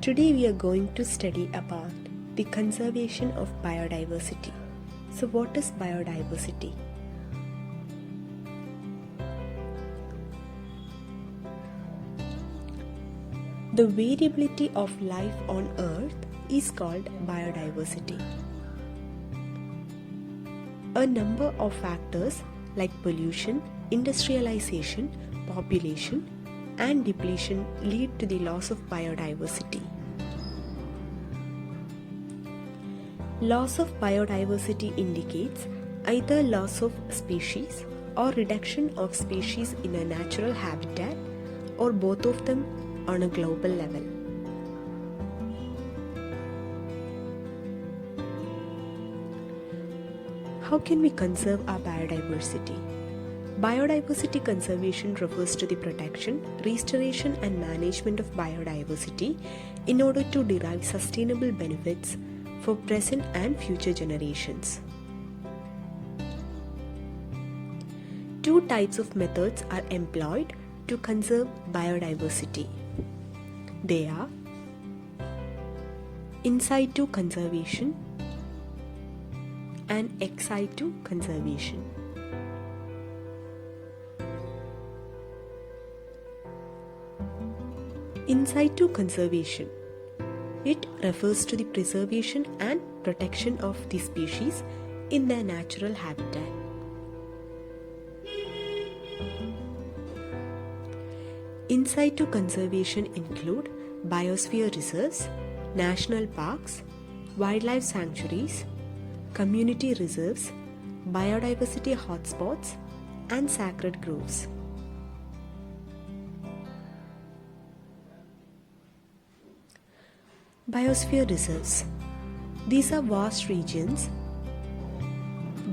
Today we are going to study about the conservation of biodiversity. So what is biodiversity? The variability of life on Earth is called biodiversity. A number of factors like pollution, industrialization, population, and depletion lead to the loss of biodiversity. Loss of biodiversity indicates either loss of species or reduction of species in a natural habitat, or both of them on a global level. How can we conserve our biodiversity? Biodiversity conservation refers to the protection, restoration, and management of biodiversity in order to derive sustainable benefits for present and future generations. Two types of methods are employed to conserve biodiversity. They are in situ conservation and ex situ conservation. In situ conservation. It refers to the preservation and protection of the species in their natural habitat. In situ conservation include biosphere reserves, national parks, wildlife sanctuaries, community reserves, biodiversity hotspots, and sacred groves. Biosphere reserves. These are vast regions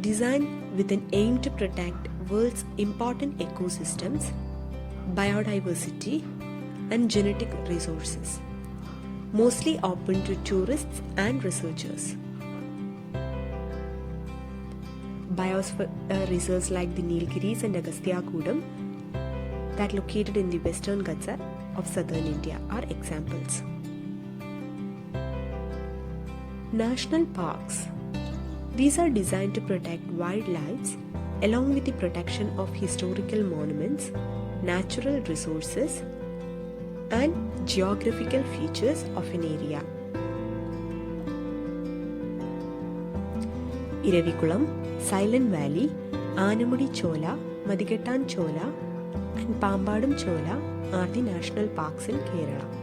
designed with an aim to protect world's important ecosystems, biodiversity, and genetic resources, mostly open to tourists and researchers. Biosphere reserves like the Nilgiris and Agasthyakudam that located in the western Ghats of southern India are examples. National parks. These are designed to protect wildlife along with the protection of historical monuments, natural resources, and geographical features of an area. Iravikulam, Silent Valley, Anamudi Chola, Madikettan Chola, and Pambadam Chola are the national parks in Kerala.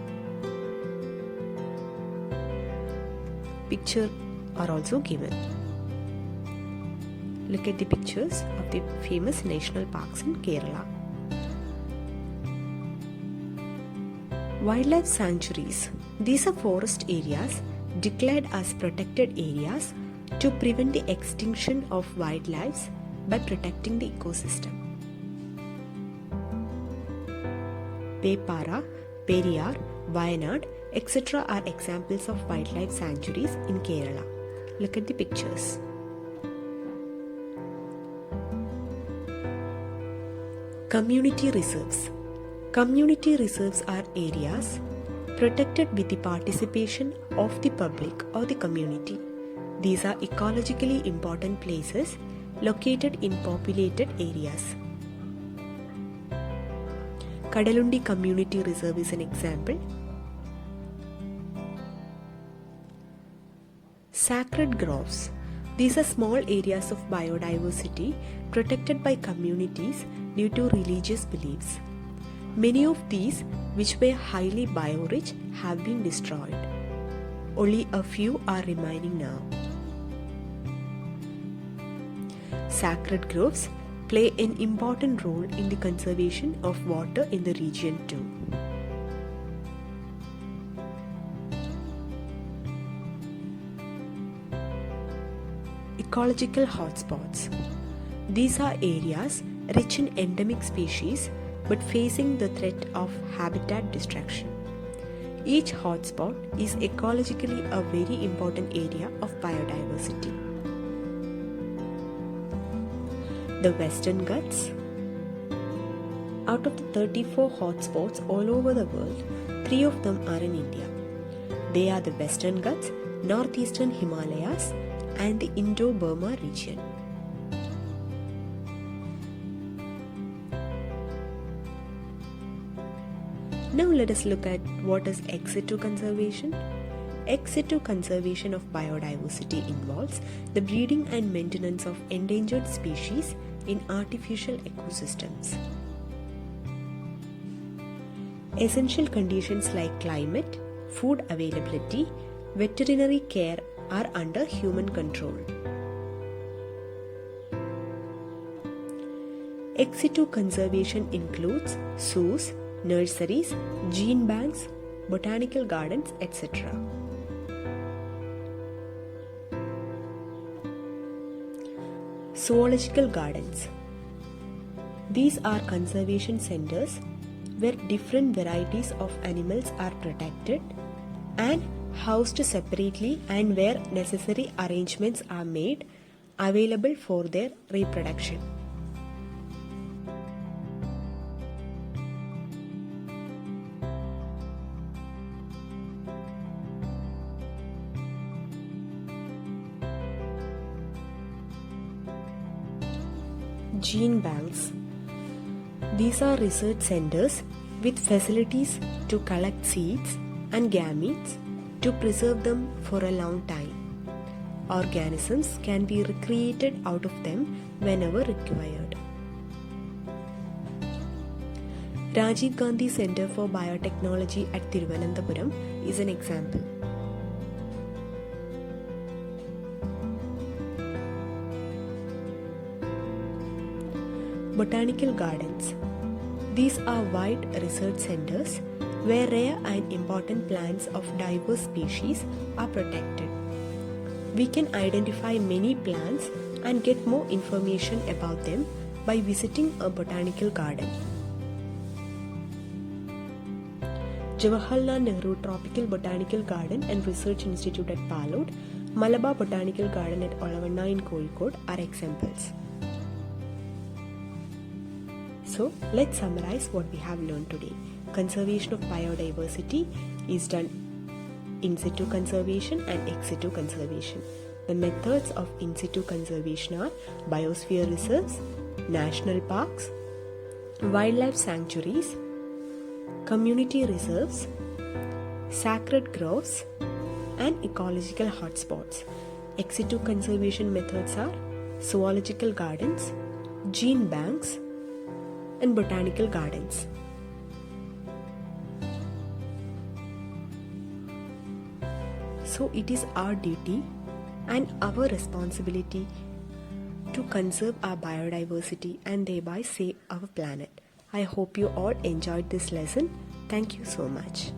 Pictures are also given. Look at the pictures of the famous national parks in Kerala. Wildlife sanctuaries. These are forest areas declared as protected areas to prevent the extinction of wildlife by protecting the ecosystem. Pepara, Periyar, Wayanad, etc. are examples of wildlife sanctuaries in Kerala. Look at the pictures. Community reserves. Community reserves are areas protected with the participation of the public or the community. These are ecologically important places located in populated areas. Kadalundi Community Reserve is an example. Sacred groves. These are small areas of biodiversity protected by communities due to religious beliefs. Many of these, which were highly biorich, have been destroyed. Only a few are remaining now. Sacred groves play an important role in the conservation of water in the region too. Ecological hotspots. These are areas rich in endemic species but facing the threat of habitat destruction. Each hotspot is ecologically a very important area of biodiversity. The Western Ghats. Out of the 34 hotspots all over the world, 3 of them are in India. They are the Western Ghats, Northeastern Himalayas, and the Indo-Burma region. Now let us look at what is ex situ conservation. Ex situ conservation of biodiversity involves the breeding and maintenance of endangered species in artificial ecosystems. Essential conditions like climate, food availability, veterinary care are under human control. Ex situ conservation includes zoos, nurseries, gene banks, botanical gardens, etc. Zoological gardens. These are conservation centers where different varieties of animals are protected and housed separately and where necessary arrangements are made available for their reproduction. Gene banks. These are research centers with facilities to collect seeds and gametes to preserve them for a long time. Organisms can be recreated out of them whenever required. Rajiv Gandhi Center for Biotechnology at Thiruvananthapuram is an example. Botanical gardens. These are wide research centers where rare and important plants of diverse species are protected. We can identify many plants and get more information about them by visiting a botanical garden. Jawaharlal Nehru Tropical Botanical Garden and Research Institute at Palod, Malabar Botanical Garden at Olavanna in Kozhikode are examples. So let's summarize what we have learned today. Conservation of biodiversity is done in situ conservation and ex situ conservation. The methods of in situ conservation are biosphere reserves, national parks, wildlife sanctuaries, community reserves, sacred groves, and ecological hotspots. Ex situ conservation methods are zoological gardens, gene banks, and botanical gardens. So it is our duty and our responsibility to conserve our biodiversity and thereby save our planet. I hope you all enjoyed this lesson. Thank you so much.